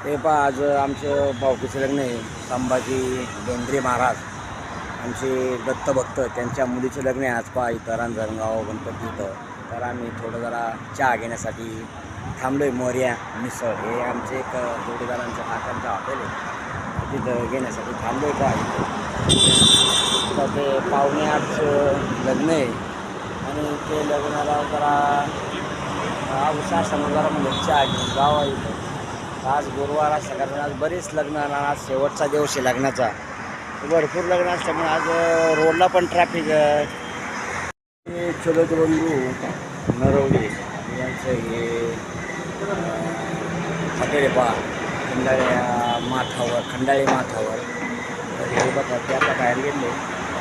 ते पहा आज आमचं भाऊकीचं लग्न आहे. संभाजी बेंद्रे महाराज आमचे दत्तभक्त त्यांच्या मुलीचं लग्न आहे आज पहा इथं रांजणगाव गणपती इथं. तर आम्ही थोडं जरा चहा घेण्यासाठी थांबलो आहे. मोर्या मिसळ हे आमचे एक जोडीदारांचं काकांचं हॉटेल आहे, तिथं घेण्यासाठी थांबलो आहे पहा इथं. तर ते पाहुणे आजचं लग्न आहे आणि ते लग्नाला जरा उत्साह समोर म्हणजे चहा घेऊन जावा इथं. आज गुरुवार असल्याकारणे आज बरेच लग्न आज शेवटचा दिवस आहे लग्नाचा. भरपूर लग्न असल्यामुळे आज रोडला पण ट्रॅफिक. चलत बंधू नरवडे यांचं हे हॉटेल पहा खंडाळे माथावर. तर हे बघा ते आता बाहेर गेले.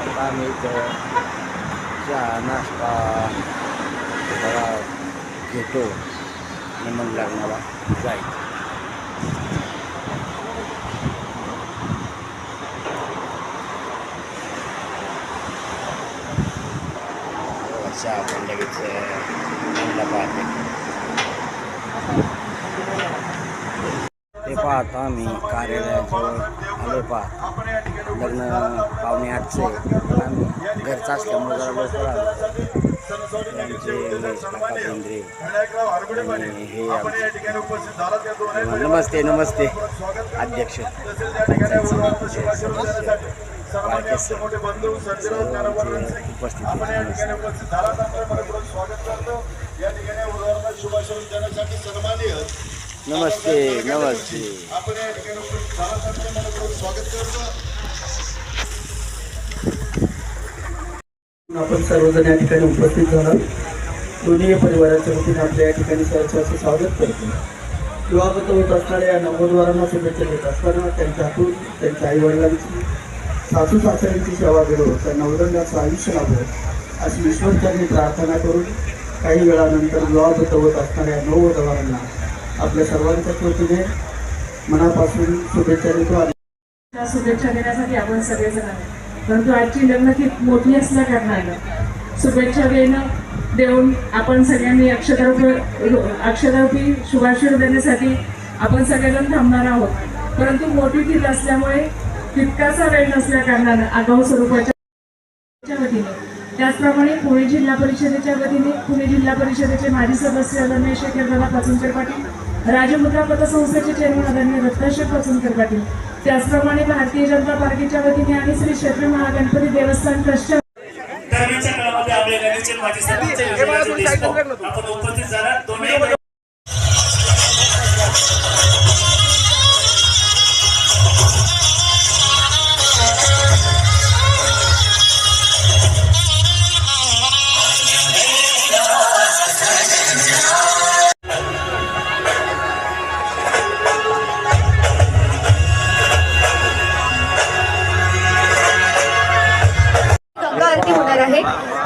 आता आम्ही इथं चहा नाश्ता जरा घेतो आणि मग लग्नाला जायचं. आपण लगेच पाहते ते पाहता आम्ही कार्यालयाजवळ आलो पहा. लग्न पावणे 8चे आम्ही घरचं असल्यामुळे जरा लवकर आलो. बेंद्रे आणि हे नमस्ते नमस्ते अध्यक्ष उपस्थित नमस्ते नमस्ते. आपण सर्वजण या ठिकाणी उपस्थित झाला. दोन्ही परिवाराच्या वतीने आपल्या या ठिकाणी सहर्षाचं स्वागत करतो. विवाहबद्ध होत असणाऱ्या या नववधूवरांना शुभेच्छा देत असताना त्यांच्या हातून त्यांच्या आईवडिलांची सासू सासऱ्यांची सेवा करो, त्या नवरंगाचं आयुष्य लाभो अशी ईश्वरचरणी प्रार्थना करून काही वेळानंतर विवाहबद्ध होत असणाऱ्या नववधूवरांना आपल्या सर्वांच्याच वतीने मनापासून शुभेच्छा देतो. शुभेच्छा देण्यासाठी आपण सगळेजण आले, परंतु आजची लग्न खूप मोठी असल्या कारणानं शुभेच्छा देऊन आपण सगळ्यांनी अक्षतारूपी शुभाशीर्वाद देण्यासाठी आपण सगळेजण थांबणार आहोत. परंतु मोठी तीच असल्यामुळे तितकासा वेळ नसल्या कारणानं आगाऊ स्वरूपाच्या वतीने, त्याचप्रमाणे पुणे जिल्हा परिषदेच्या वतीने पुणे जिल्हा परिषदेचे माजी सदस्य रमेश शेखरदादा पाचुंकर पाटील, राजमुद्रा पतसंस्थेचे चेअरमन आदरणीय दत्ताशेठ पाचुंकर पाटील, त्याचप्रमाणे भारतीय जनता पार्टीच्या वतीने आणि श्री क्षेत्र महागणपती देवस्थान ट्रस्टच्या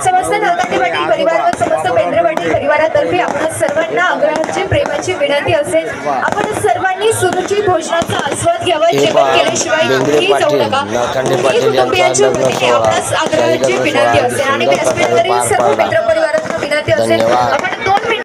समस्त नलकाटे पाटील परिवार व समस्त बेंद्रे पाटील परिवारातर्फे आपण सर्वांना आग्रहाची प्रेमाची विनंती असेल, आपण सर्वांनी सुरुची भोजनाचा आस्वाद घ्यावा. जेवण केल्याशिवाय कुठेही जाऊ नका. कुटुंबियांच्या वतीने आपणास आग्रहाची विनंती असेल आणि व्यासपीठावरील सर्व मित्र परिवारांना विनंती असेल, आपण 2